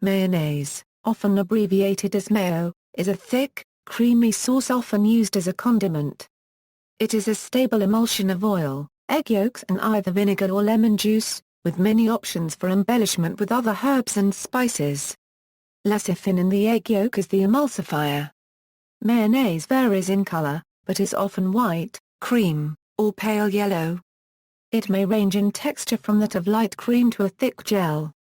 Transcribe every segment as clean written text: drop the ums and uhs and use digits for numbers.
Mayonnaise, often abbreviated as mayo, is a thick, creamy sauce often used as a condiment. It is a stable emulsion of oil, egg yolks and either vinegar or lemon juice, with many options for embellishment with other herbs and spices. Lecithin in the egg yolk is the emulsifier. Mayonnaise varies in color, but is often white, cream, or pale yellow. It may range in texture from that of light cream to a thick gel.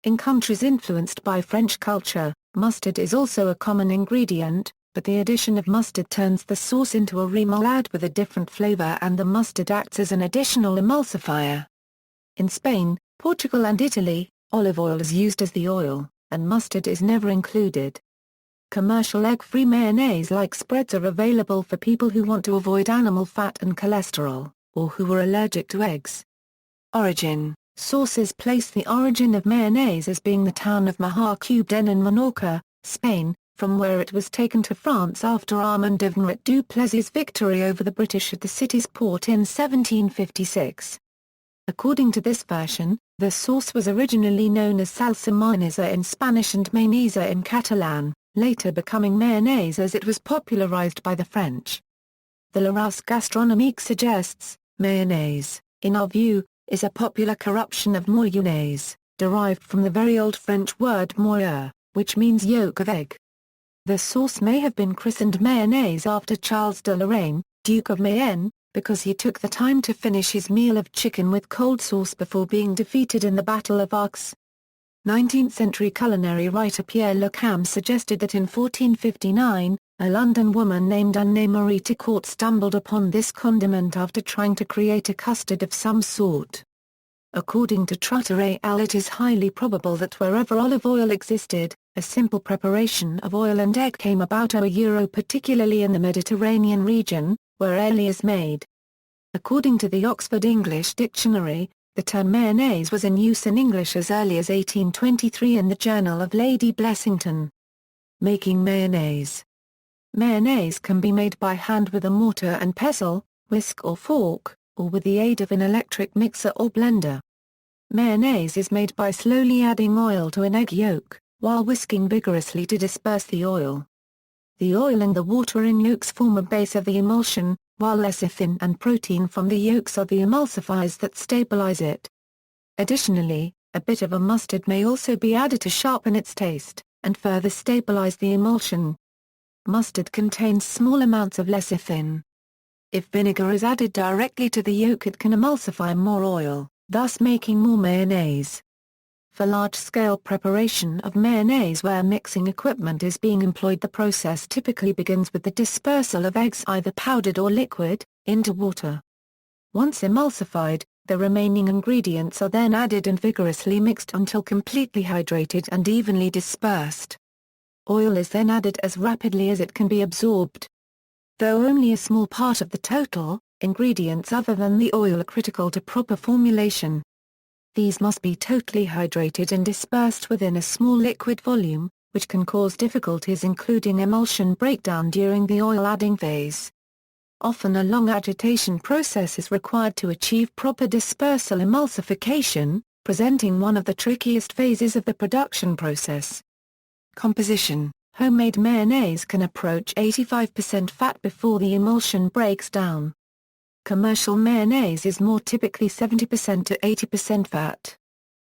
In countries influenced by French culture, mustard is also a common ingredient, but the addition of mustard turns the sauce into a remoulade with a different flavor and the mustard acts as an additional emulsifier. In Spain, Portugal and Italy, olive oil is used as the oil, and mustard is never included. Commercial egg-free mayonnaise-like spreads are available for people who want to avoid animal fat and cholesterol, or who are allergic to eggs. Origin: sources place the origin of mayonnaise as being the town of Mahacuben in Menorca, Spain, from where it was taken to France after Armand of Murat Duplessis' victory over the British at the city's port in 1756. According to this version, the sauce was originally known as salsa mayonesa in Spanish and mayonnaise in Catalan, later becoming mayonnaise as it was popularized by the French. The Larousse gastronomique suggests, mayonnaise, in our view, is a popular corruption of mayonnaise, derived from the very old French word mayo, which means yolk of egg. The sauce may have been christened mayonnaise after Charles de Lorraine, Duke of Mayenne, because he took the time to finish his meal of chicken with cold sauce before being defeated in the Battle of Arques. 19th-century culinary writer Pierre Le Cam suggested that in 1459, a London woman named Anne-Marie Ticourt stumbled upon this condiment after trying to create a custard of some sort. According to Trotter et al., it is highly probable that wherever olive oil existed, a simple preparation of oil and egg came about particularly in the Mediterranean region, where ale is made. According to the Oxford English Dictionary, the term mayonnaise was in use in English as early as 1823 in the Journal of Lady Blessington. Making mayonnaise. Mayonnaise can be made by hand with a mortar and pestle, whisk or fork, or with the aid of an electric mixer or blender. Mayonnaise is made by slowly adding oil to an egg yolk, while whisking vigorously to disperse the oil. The oil and the water in yolks form a base of the emulsion, while lecithin and protein from the yolks are the emulsifiers that stabilize it. Additionally, a bit of a mustard may also be added to sharpen its taste, and further stabilize the emulsion. Mustard contains small amounts of lecithin. If vinegar is added directly to the yolk, it can emulsify more oil, thus making more mayonnaise. For large-scale preparation of mayonnaise where mixing equipment is being employed, the process typically begins with the dispersal of eggs, either powdered or liquid, into water. Once emulsified, the remaining ingredients are then added and vigorously mixed until completely hydrated and evenly dispersed. Oil is then added as rapidly as it can be absorbed. Though only a small part of the total, ingredients other than the oil are critical to proper formulation. These must be totally hydrated and dispersed within a small liquid volume, which can cause difficulties including emulsion breakdown during the oil-adding phase. Often a long agitation process is required to achieve proper dispersal emulsification, presenting one of the trickiest phases of the production process. Composition: homemade mayonnaise can approach 85% fat before the emulsion breaks down. Commercial mayonnaise is more typically 70% to 80% fat.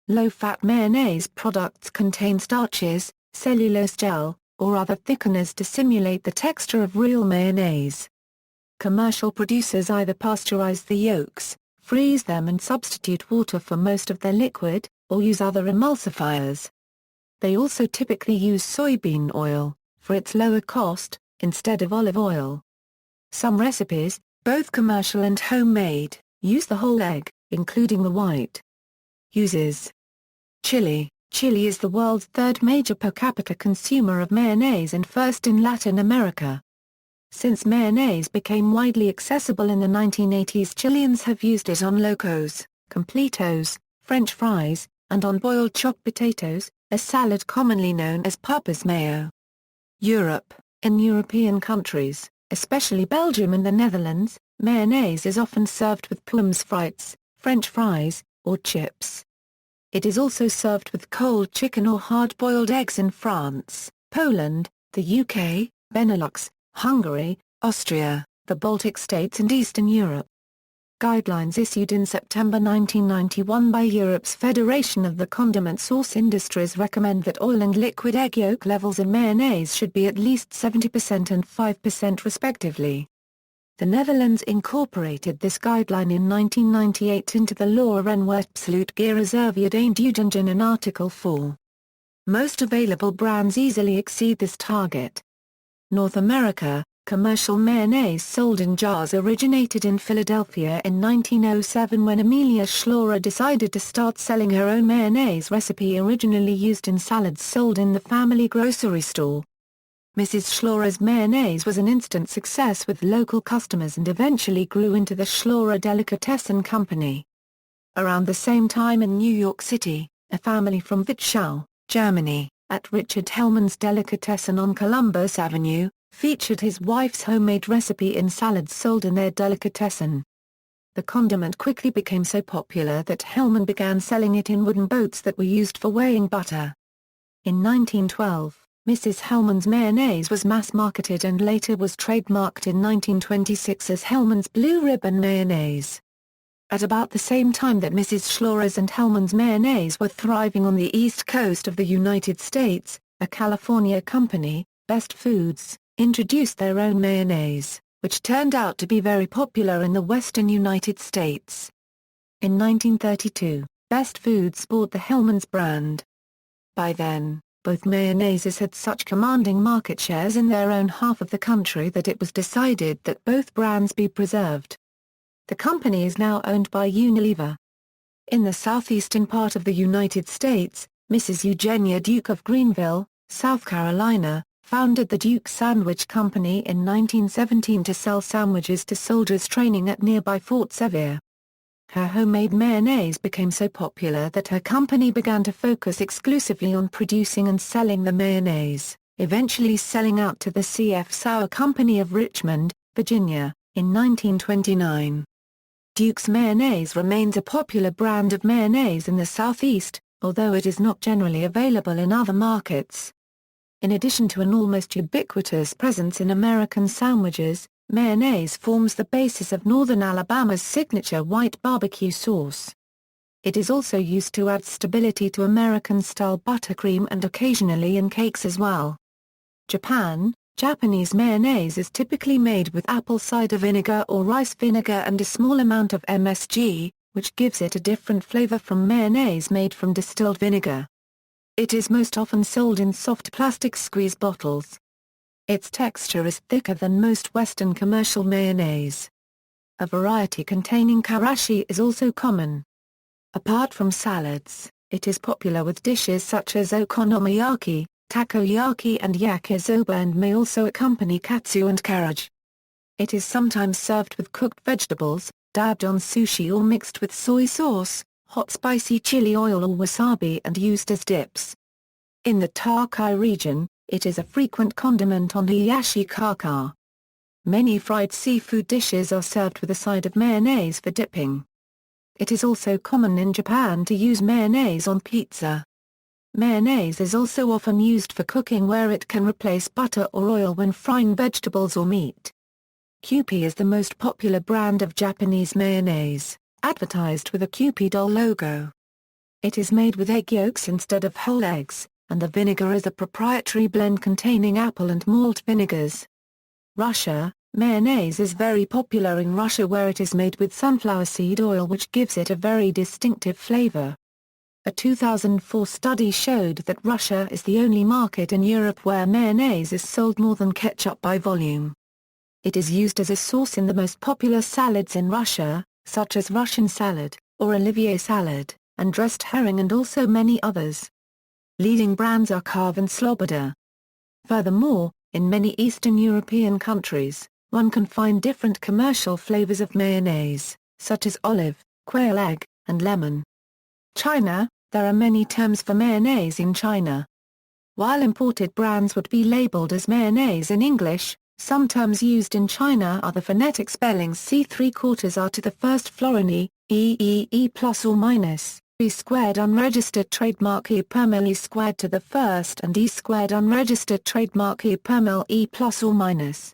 Low-fat mayonnaise products contain starches, cellulose gel, or other thickeners to simulate the texture of real mayonnaise. Commercial producers either pasteurize the yolks, freeze them and substitute water for most of their liquid, or use other emulsifiers. They also typically use soybean oil, for its lower cost, instead of olive oil. Some recipes, both commercial and homemade, use the whole egg, including the white. Uses: Chile. Chile is the world's third major per capita consumer of mayonnaise and first in Latin America. Since mayonnaise became widely accessible in the 1980s, Chileans have used it on locos, completos, French fries, and on boiled chopped potatoes, a salad commonly known as papas mayo. Europe. In European countries, especially Belgium and the Netherlands, mayonnaise is often served with pommes frites, French fries, or chips. It is also served with cold chicken or hard-boiled eggs in France, Poland, the UK, Benelux, Hungary, Austria, the Baltic states and Eastern Europe. Guidelines issued in September 1991 by Europe's Federation of the Condiment Sauce Industries recommend that oil and liquid egg yolk levels in mayonnaise should be at least 70% and 5% respectively. The Netherlands incorporated this guideline in 1998 into the law en wetsuit gereserveerd eindeugen in Article 4. Most available brands easily exceed this target. North America, commercial mayonnaise sold in jars originated in Philadelphia in 1907 when Amelia Schlorer decided to start selling her own mayonnaise recipe originally used in salads sold in the family grocery store. Mrs. Schlorer's mayonnaise was an instant success with local customers and eventually grew into the Schlorer Delicatessen Company. Around the same time in New York City, a family from Wittschau, Germany, at Richard Hellman's Delicatessen on Columbus Avenue, featured his wife's homemade recipe in salads sold in their delicatessen. The condiment quickly became so popular that Hellman began selling it in wooden boats that were used for weighing butter. In 1912, Mrs. Hellman's mayonnaise was mass-marketed and later was trademarked in 1926 as Hellman's Blue Ribbon Mayonnaise. At about the same time that Mrs. Schlorer's and Hellman's mayonnaise were thriving on the east coast of the United States, a California company, Best Foods, introduced their own mayonnaise, which turned out to be very popular in the western United States. In 1932, Best Foods bought the Hellman's brand. By then, both mayonnaises had such commanding market shares in their own half of the country that it was decided that both brands be preserved. The company is now owned by Unilever. In the southeastern part of the United States, Mrs. Eugenia Duke of Greenville, South Carolina, founded the Duke Sandwich Company in 1917 to sell sandwiches to soldiers training at nearby Fort Sevier. Her homemade mayonnaise became so popular that her company began to focus exclusively on producing and selling the mayonnaise, eventually selling out to the C.F. Sauer Company of Richmond, Virginia, in 1929. Duke's mayonnaise remains a popular brand of mayonnaise in the Southeast, although it is not generally available in other markets. In addition to an almost ubiquitous presence in American sandwiches, mayonnaise forms the basis of Northern Alabama's signature white barbecue sauce. It is also used to add stability to American-style buttercream and occasionally in cakes as well. Japan, Japanese mayonnaise is typically made with apple cider vinegar or rice vinegar and a small amount of MSG, which gives it a different flavor from mayonnaise made from distilled vinegar. It is most often sold in soft plastic squeeze bottles. Its texture is thicker than most Western commercial mayonnaise. A variety containing karashi is also common. Apart from salads, it is popular with dishes such as okonomiyaki, takoyaki and yakisoba and may also accompany katsu and karaage. It is sometimes served with cooked vegetables, dabbed on sushi or mixed with soy sauce, hot spicy chili oil or wasabi and used as dips. In the Tokai region, it is a frequent condiment on hiyashi kaka. Many fried seafood dishes are served with a side of mayonnaise for dipping. It is also common in Japan to use mayonnaise on pizza. Mayonnaise is also often used for cooking where it can replace butter or oil when frying vegetables or meat. Kewpie is the most popular brand of Japanese mayonnaise, advertised with a Kewpie doll logo. It is made with egg yolks instead of whole eggs, and the vinegar is a proprietary blend containing apple and malt vinegars. Russia, mayonnaise is very popular in Russia where it is made with sunflower seed oil which gives it a very distinctive flavor. A 2004 study showed that Russia is the only market in Europe where mayonnaise is sold more than ketchup by volume. It is used as a sauce in the most popular salads in Russia, such as Russian salad, or Olivier salad, and dressed herring and also many others. Leading brands are Carve and Sloboda. Furthermore, in many Eastern European countries, one can find different commercial flavors of mayonnaise, such as olive, quail egg, and lemon. China, there are many terms for mayonnaise in China. While imported brands would be labeled as mayonnaise in English, some terms used in China are the phonetic spellings C3/4 R to the first florini, EEE plus or minus, squared unregistered trademark _E squared to the first and E squared unregistered trademark E plus or minus.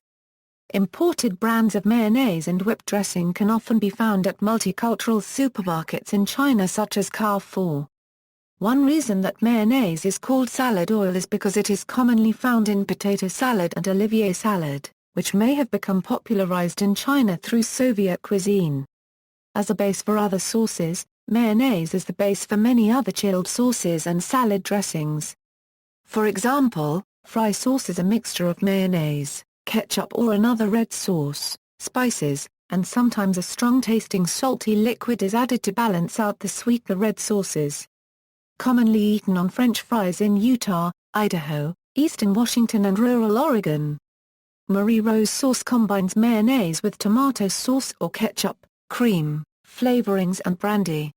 Imported brands of mayonnaise and whipped dressing can often be found at multicultural supermarkets in China such as Carrefour. One reason that mayonnaise is called salad oil is because it is commonly found in potato salad and Olivier salad, which may have become popularized in China through Soviet cuisine. As a base for other sauces, mayonnaise is the base for many other chilled sauces and salad dressings. For example, fry sauce is a mixture of mayonnaise, ketchup or another red sauce, spices, and sometimes a strong-tasting salty liquid is added to balance out the sweeter red sauces. Commonly eaten on French fries in Utah, Idaho, eastern Washington and rural Oregon. Marie Rose sauce combines mayonnaise with tomato sauce or ketchup, cream, flavorings and brandy.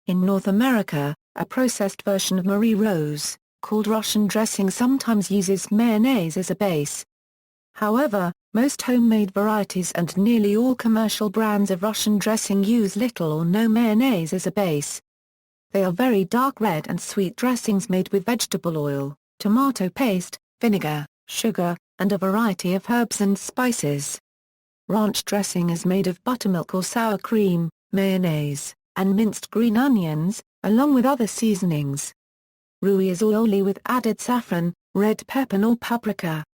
In North America, a processed version of Marie Rose, called Russian dressing, sometimes uses mayonnaise as a base. However, most homemade varieties and nearly all commercial brands of Russian dressing use little or no mayonnaise as a base. They are very dark red and sweet dressings made with vegetable oil, tomato paste, vinegar, sugar, and a variety of herbs and spices. Ranch dressing is made of buttermilk or sour cream, mayonnaise, and minced green onions, along with other seasonings. Roux is oily with added saffron, red pepper or paprika.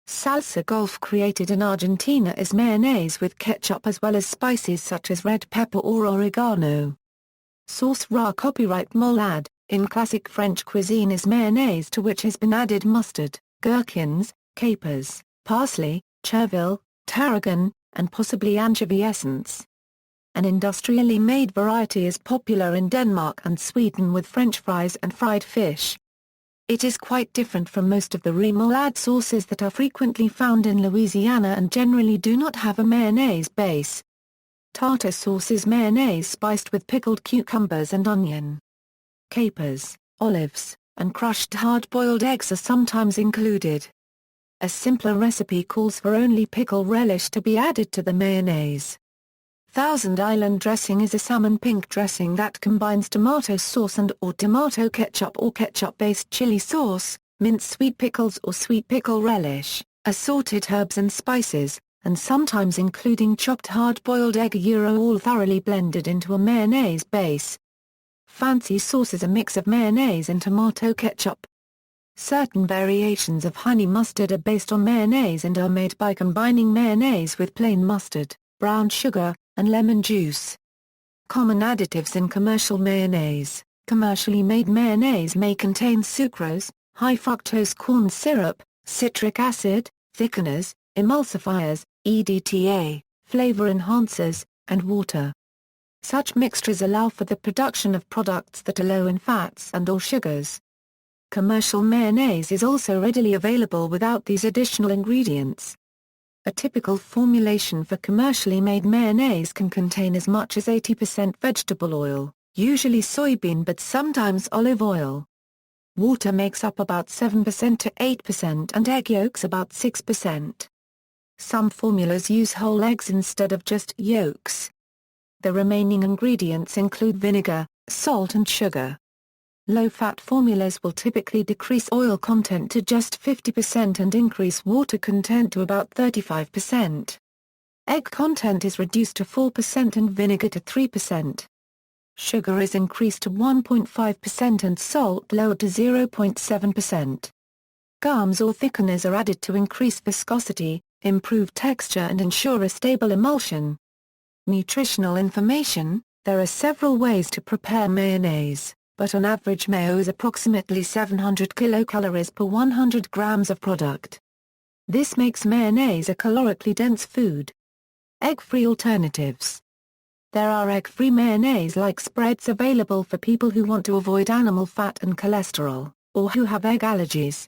Salsa Golf created in Argentina is mayonnaise with ketchup as well as spices such as red pepper or oregano. Sauce Ra copyright Remoulade, in classic French cuisine is mayonnaise to which has been added mustard, gherkins, capers, parsley, chervil, tarragon, and possibly anchovy essence. An industrially made variety is popular in Denmark and Sweden with French fries and fried fish. It is quite different from most of the remoulade sauces that are frequently found in Louisiana and generally do not have a mayonnaise base. Tartar sauce is mayonnaise spiced with pickled cucumbers and onion. Capers, olives, and crushed hard-boiled eggs are sometimes included. A simpler recipe calls for only pickle relish to be added to the mayonnaise. Thousand Island dressing is a salmon pink dressing that combines tomato sauce and or tomato ketchup or ketchup-based chili sauce, minced sweet pickles or sweet pickle relish, assorted herbs and spices, and sometimes including chopped hard-boiled egg all thoroughly blended into a mayonnaise base. Fancy sauce is a mix of mayonnaise and tomato ketchup. Certain variations of honey mustard are based on mayonnaise and are made by combining mayonnaise with plain mustard, brown sugar, and lemon juice. Common additives in commercial mayonnaise. Commercially made mayonnaise may contain sucrose, high fructose corn syrup, citric acid, thickeners, emulsifiers, EDTA, flavor enhancers, and water. Such mixtures allow for the production of products that are low in fats and or sugars. Commercial mayonnaise is also readily available without these additional ingredients. A typical formulation for commercially made mayonnaise can contain as much as 80% vegetable oil, usually soybean but sometimes olive oil. Water makes up about 7% to 8% and egg yolks about 6%. Some formulas use whole eggs instead of just yolks. The remaining ingredients include vinegar, salt and sugar. Low-fat formulas will typically decrease oil content to just 50% and increase water content to about 35%. Egg content is reduced to 4% and vinegar to 3%. Sugar is increased to 1.5% and salt lowered to 0.7%. Gums or thickeners are added to increase viscosity, improve texture and ensure a stable emulsion. Nutritional information: there are several ways to prepare mayonnaise, but on average mayo is approximately 700 kilocalories per 100 grams of product. This makes mayonnaise a calorically dense food. Egg-free alternatives. There are egg-free mayonnaise-like spreads available for people who want to avoid animal fat and cholesterol, or who have egg allergies.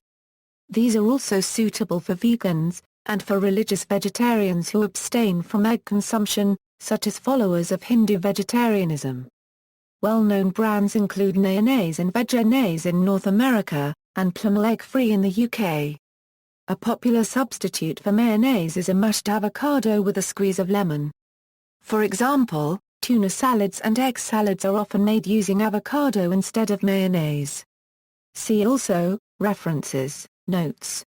These are also suitable for vegans, and for religious vegetarians who abstain from egg consumption, such as followers of Hindu vegetarianism. Well-known brands include mayonnaise and µæɪneɪz in North America, and Plum egg-free in the UK. A popular substitute for mayonnaise is a mashed avocado with a squeeze of lemon. For example, Tuna salads and egg salads are often made using avocado instead of mayonnaise. See also, references, notes.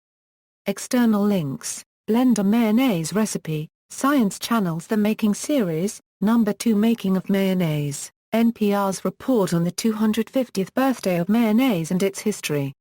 External links, Blender mayonnaise recipe, Science Channel's The Making Series, Number 2 Making of Mayonnaise, NPR's report on the 250th birthday of mayonnaise and its history.